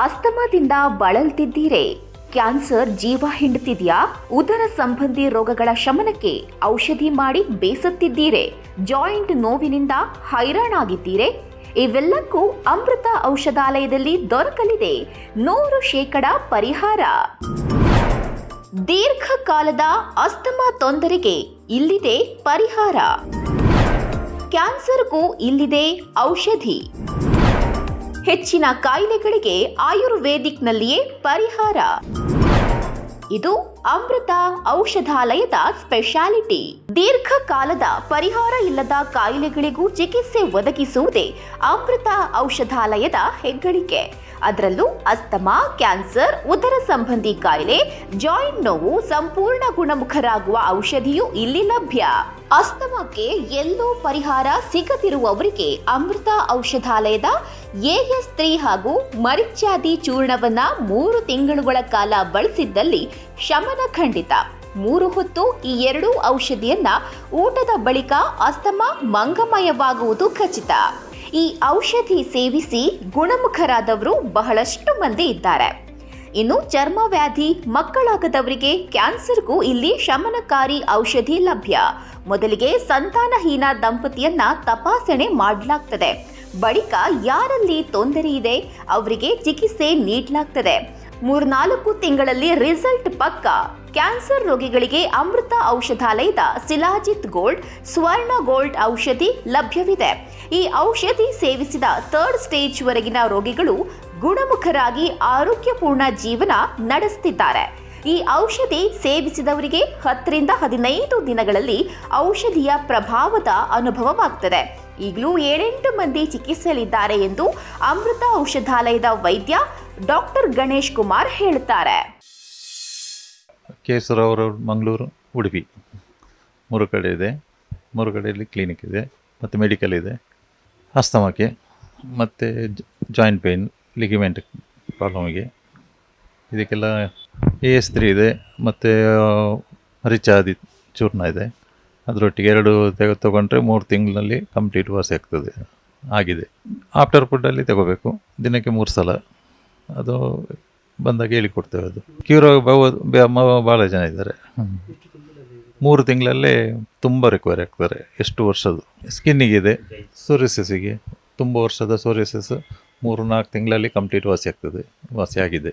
ಅಸ್ತಮಾದಿಂದ ಬಳಲ್ತಿದ್ದೀರೆ? Cancer ಜೀವ ಹಿಂಡುತ್ತಿದೆಯಾ? ಉದರ ಸಂಬಂಧಿ ರೋಗಗಳ ಶಮನಕ್ಕೆ ಔಷಧಿ ಮಾಡಿ ಬೇಸತ್ತಿದ್ದೀರೆ? ಜಾಯಿಂಟ್ ನೋವಿನಿಂದ ಹೈರಾಣಾಗಿದ್ದೀರೆ? ಇವೆಲ್ಲಕ್ಕೂ ಅಮೃತ ಔಷಧಾಲಯದಲ್ಲಿ ದೊರಕಲಿದೆ 100% ಪರಿಹಾರ. ದೀರ್ಘಕಾಲದ ಅಸ್ತಮಾ ತೊಂದರೆಗೆ ಇಲ್ಲಿದೆ ಪರಿಹಾರ. ಕ್ಯಾನ್ಸರ್ಗೂ ಇಲ್ಲಿದೆ ಔಷಧಿ. ಹೆಚ್ಚಿನ ಕಾಯಿಲೆಗಳಿಗೆ ಆಯುರ್ವೇದಿಕ್ನಲ್ಲಿಯೇ ಪರಿಹಾರ. ಇದು ಅಮೃತ ಔಷಧಾಲಯದ ಸ್ಪೆಷಾಲಿಟಿ. ದೀರ್ಘಕಾಲದ ಪರಿಹಾರ ಇಲ್ಲದ ಕಾಯಿಲೆಗಳಿಗೂ ಚಿಕಿತ್ಸೆ ಒದಗಿಸುವುದೇ ಅಮೃತ ಔಷಧಾಲಯದ ಹೆಗ್ಗಳಿಕೆ. ಅದರಲ್ಲೂ ಅಸ್ತಮಾ, ಕ್ಯಾನ್ಸರ್, ಉದರ ಸಂಬಂಧಿ ಕಾಯಿಲೆ, ಜಾಯಿಂಟ್ ನೋವು ಸಂಪೂರ್ಣ ಗುಣಮುಖರಾಗುವ ಔಷಧಿಯೂ ಇಲ್ಲಿ ಲಭ್ಯ. ಅಸ್ತಮಾಕ್ಕೆ ಎಲ್ಲೋ ಪರಿಹಾರ ಸಿಗದಿರುವವರಿಗೆ ಅಮೃತ ಔಷಧಾಲಯದ AS3 ಹಾಗೂ ಮರಿಚ್ಯಾದಿ ಚೂರ್ಣವನ್ನ 3 ತಿಂಗಳುಗಳ ಕಾಲ ಬಳಸಿದ್ದಲ್ಲಿ ಶಮನ ಖಂಡಿತ. 3 ಹೊತ್ತು ಈ 2 ಔಷಧಿಯನ್ನ ಊಟದ ಬಳಿಕ ಅಸ್ತಮಾ ಮಂಗಮಯವಾಗುವುದು ಖಚಿತ. ಈ ಔಷಧಿ ಸೇವಿಸಿ ಗುಣಮುಖರಾದವರು ಬಹಳಷ್ಟು ಮಂದಿ ಇದ್ದಾರೆ. ಇನ್ನು ಚರ್ಮ ವ್ಯಾಧಿ, ಮಕ್ಕಳಾಗದವರಿಗೆ, ಕ್ಯಾನ್ಸರ್ಗೂ ಇಲ್ಲಿ ಶಮನಕಾರಿ ಔಷಧಿ ಲಭ್ಯ. ಮೊದಲಿಗೆ ಸಂತಾನಹೀನ ದಂಪತಿಯನ್ನ ತಪಾಸಣೆ ಮಾಡಲಾಗ್ತದೆ. ಬಳಿಕ ಯಾರಲ್ಲಿ ತೊಂದರೆ ಇದೆ ಅವರಿಗೆ ಚಿಕಿತ್ಸೆ ನೀಡಲಾಗ್ತದೆ. 3-4 ತಿಂಗಳಲ್ಲಿ ರಿಸಲ್ಟ್ ಪಕ್ಕ. ಕ್ಯಾನ್ಸರ್ ರೋಗಿಗಳಿಗೆ ಅಮೃತ ಔಷಧಾಲಯದ ಶಿಲಾಜಿತ್ ಗೋಲ್ಡ್, ಸ್ವರ್ಣ ಗೋಲ್ಡ್ ಔಷಧಿ ಲಭ್ಯವಿದೆ. ಈ ಔಷಧಿ ಸೇವಿಸಿದ 3rd ಸ್ಟೇಜ್ ವರೆಗಿನ ರೋಗಿಗಳು ಗುಣಮುಖರಾಗಿ ಆರೋಗ್ಯಪೂರ್ಣ ಜೀವನ ನಡೆಸುತ್ತಿದ್ದಾರೆ. ಈ ಔಷಧಿ ಸೇವಿಸಿದವರಿಗೆ 10ರಿಂದ 15 ದಿನಗಳಲ್ಲಿ ಔಷಧಿಯ ಪ್ರಭಾವದ ಅನುಭವವಾಗ್ತದೆ. ಈಗಲೂ 7-8 ಮಂದಿ ಚಿಕಿತ್ಸೆಯಲ್ಲಿದ್ದಾರೆ ಎಂದು ಅಮೃತ ಔಷಧಾಲಯದ ವೈದ್ಯ ಡಾಕ್ಟರ್ ಗಣೇಶ್ ಕುಮಾರ್ ಹೇಳುತ್ತಾರೆ. ಕೇಸರವರು, ಮಂಗಳೂರು, ಉಡುಪಿ 3 ಕಡೆ ಇದೆ. 3 ಕಡೆಯಲ್ಲಿ ಕ್ಲಿನಿಕ್ ಇದೆ ಮತ್ತು ಮೆಡಿಕಲ್ ಇದೆ. ಅಸ್ತಮಕ್ಕೆ ಮತ್ತು ಜಾಯಿಂಟ್ ಪೇಯ್ನ್, ಲಿಗಿಮೆಂಟ್ ಪ್ರಾಬ್ಲಮಿಗೆ ಇದಕ್ಕೆಲ್ಲ AS3 ಇದೆ ಮತ್ತು ಮರಿಚಾದಿ ಚೂರ್ಣ ಇದೆ. ಅದರೊಟ್ಟಿಗೆ 2 ತಗೊಂಡ್ರೆ 3 ತಿಂಗಳಲ್ಲಿ ಕಂಪ್ಲೀಟ್ ವಾಸಿ ಆಗಿದೆ. ಆಫ್ಟರ್ ಫುಡ್ಡಲ್ಲಿ ತಗೋಬೇಕು, ದಿನಕ್ಕೆ 3 ಸಲ. ಅದು ಬಂದಾಗ ಹೇಳಿಕೊಡ್ತೇವೆ. ಅದು ಕ್ಯೂರ್ ಭಾಳ ಜನ ಇದ್ದಾರೆ. 3 ತಿಂಗಳಲ್ಲೇ ತುಂಬ ರಿಕವರಿ ಆಗ್ತಾರೆ. ಎಷ್ಟು ವರ್ಷದ್ದು ಸ್ಕಿನ್ನಿಗಿದೆ, ಸೋರಿಯಸಿಸ್ಗೆ ತುಂಬ ವರ್ಷದ ಸೋರಿಯಸಿಸ್ 3-4 ತಿಂಗಳಲ್ಲಿ ಕಂಪ್ಲೀಟ್ ವಾಸಿ ಆಗಿದೆ.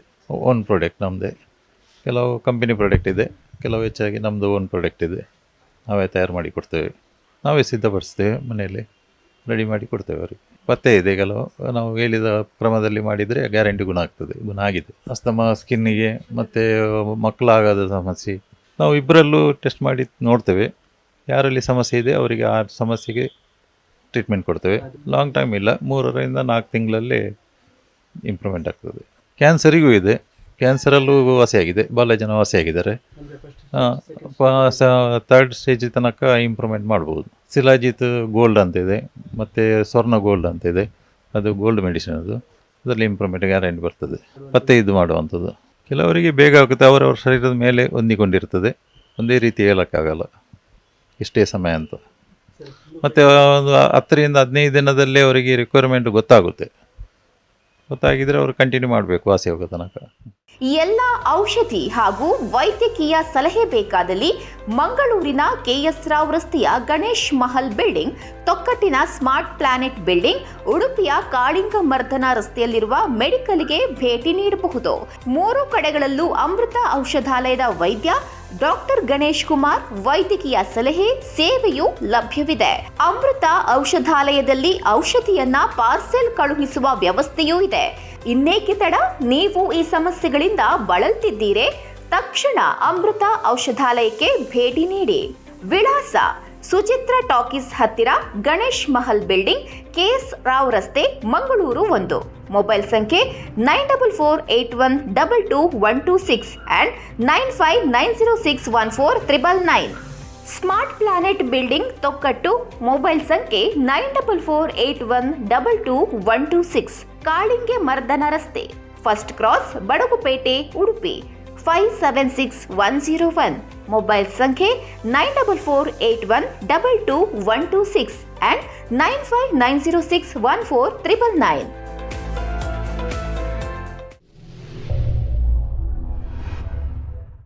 ಓನ್ ಪ್ರಾಡಕ್ಟ್ ನಮ್ಮದೇ. ಕೆಲವು ಕಂಪನಿ ಪ್ರಾಡಕ್ಟ್ ಇದೆ, ಕೆಲವು ಹೆಚ್ಚಾಗಿ ನಮ್ಮದು ಓನ್ ಪ್ರಾಡಕ್ಟ್ ಇದೆ. ನಾವೇ ತಯಾರು ಮಾಡಿ ಕೊಡ್ತೇವೆ, ನಾವೇ ಸಿದ್ಧಪಡಿಸ್ತೇವೆ, ಮನೆಯಲ್ಲಿ ರೆಡಿ ಮಾಡಿ ಕೊಡ್ತೇವೆ ಅವರಿಗೆ. ಪತ್ತೆ ಇದೆ, ಕೆಲವು ನಾವು ಹೇಳಿದ ಕ್ರಮದಲ್ಲಿ ಮಾಡಿದರೆ ಗ್ಯಾರಂಟಿ ಗುಣ ಆಗಿದೆ. ಅಸ್ತಮಾ, ಸ್ಕಿನ್ನಿಗೆ ಮತ್ತು ಮಕ್ಕಳಾಗದ ಸಮಸ್ಯೆ ನಾವು ಇಬ್ಬರಲ್ಲೂ ಟೆಸ್ಟ್ ಮಾಡಿ ನೋಡ್ತೇವೆ. ಯಾರಲ್ಲಿ ಸಮಸ್ಯೆ ಇದೆ ಅವರಿಗೆ ಆ ಸಮಸ್ಯೆಗೆ ಟ್ರೀಟ್ಮೆಂಟ್ ಕೊಡ್ತೇವೆ. ಲಾಂಗ್ ಟೈಮ್ ಇಲ್ಲ, 3ರಿಂದ 4 ತಿಂಗಳಲ್ಲಿ ಇಂಪ್ರೂವ್ಮೆಂಟ್ ಆಗ್ತದೆ. ಕ್ಯಾನ್ಸರಿಗೂ ಇದೆ, ಕ್ಯಾನ್ಸರಲ್ಲೂ ವಾಸಿಯಾಗಿದೆ, ಭಾಳ ಜನ ವಾಸಿಯಾಗಿದ್ದಾರೆ. 3rd ಸ್ಟೇಜ್ ತನಕ ಇಂಪ್ರೂವ್ಮೆಂಟ್ ಮಾಡ್ಬೋದು. ಶಿಲಾಜಿತ್ ಗೋಲ್ಡ್ ಅಂತ ಇದೆ ಮತ್ತು ಸ್ವರ್ಣ ಗೋಲ್ಡ್ ಅಂತ ಇದೆ. ಅದು ಗೋಲ್ಡ್ ಮೆಡಿಸಿನ್. ಅದರಲ್ಲಿ ಇಂಪ್ರೂವ್ಮೆಂಟ್ ಗ್ಯಾರಂಟಿ ಬರ್ತದೆ. ಪತ್ತೆ ಇದು ಮಾಡುವಂಥದ್ದು ಕೆಲವರಿಗೆ ಬೇಗ ಆಗುತ್ತೆ. ಅವರವ್ರ ಶರೀರದ ಮೇಲೆ ಹೊಂದಿಕೊಂಡಿರ್ತದೆ. ಒಂದೇ ರೀತಿ ಹೇಳೋಕ್ಕಾಗಲ್ಲ ಇಷ್ಟೇ ಸಮಯ ಅಂತ. ಮತ್ತು ಒಂದು 10ರಿಂದ 15 ದಿನದಲ್ಲೇ ಅವರಿಗೆ ರಿಕ್ವೈರ್ಮೆಂಟ್ ಗೊತ್ತಾಗಿದ್ರೆ ಅವರು ಕಂಟಿನ್ಯೂ ಮಾಡಬೇಕು ವಾಸಿ ಹೋಗೋ ತನಕ. ಎಲ್ಲ ಔಷಧಿ ಹಾಗೂ ವೈದ್ಯಕೀಯ ಸಲಹೆ ಬೇಕಾದಲ್ಲಿ ಮಂಗಳೂರಿನ KS ರಾವ್ ರಸ್ತೆಯ ಗಣೇಶ್ ಮಹಲ್ ಬಿಲ್ಡಿಂಗ್, ತೊಕ್ಕಟ್ಟಿನ ಸ್ಮಾರ್ಟ್ ಪ್ಲಾನೆಟ್ ಬಿಲ್ಡಿಂಗ್, ಉಡುಪಿಯ ಕಾಳಿಂಗ ಮರ್ದನ ರಸ್ತೆಯಲ್ಲಿರುವ ಮೆಡಿಕಲ್ಗೆ ಭೇಟಿ ನೀಡಬಹುದು. 3 ಕಡೆಗಳಲ್ಲೂ ಅಮೃತ ಔಷಧಾಲಯದ ವೈದ್ಯ ಡಾಕ್ಟರ್ ಗಣೇಶ್ ಕುಮಾರ್ ವೈದ್ಯಕೀಯ ಸಲಹೆ ಸೇವೆಯೂ ಲಭ್ಯವಿದೆ. ಅಮೃತ ಔಷಧಾಲಯದಲ್ಲಿ ಔಷಧಿಯನ್ನ ಪಾರ್ಸೆಲ್ ಕಳುಹಿಸುವ ವ್ಯವಸ್ಥೆಯೂ ಇದೆ. ಇನ್ನೇಕೆ ತಡ? ನೀವು ಈ ಸಮಸ್ಯೆಗಳಿಂದ ಬಳಲ್ತಿದ್ದೀರೆ? ತಕ್ಷಣ ಅಮೃತ ಔಷಧಾಲಯಕ್ಕೆ ಭೇಟಿ ನೀಡಿ. ವಿಳಾಸ: ಸುಚಿತ್ರ ಟಾಕೀಸ್ ಹತ್ತಿರ, ಗಣೇಶ್ ಮಹಲ್ ಬಿಲ್ಡಿಂಗ್, KS ರಾವ್ ರಸ್ತೆ, ಮಂಗಳೂರು 1. ಮೊಬೈಲ್ ಸಂಖ್ಯೆ 9448122126 and 9590614999. Smart planet building, Thokkottu. Mobile ಸಂಖ್ಯೆ 9448122126. ಕಾಳಿಂಗೆ ಮರ್ದನ ರಸ್ತೆ, first cross, Badagupete, Udupi 576101. Mobile ಸಂಖ್ಯೆ 9448122126 and 9590614999.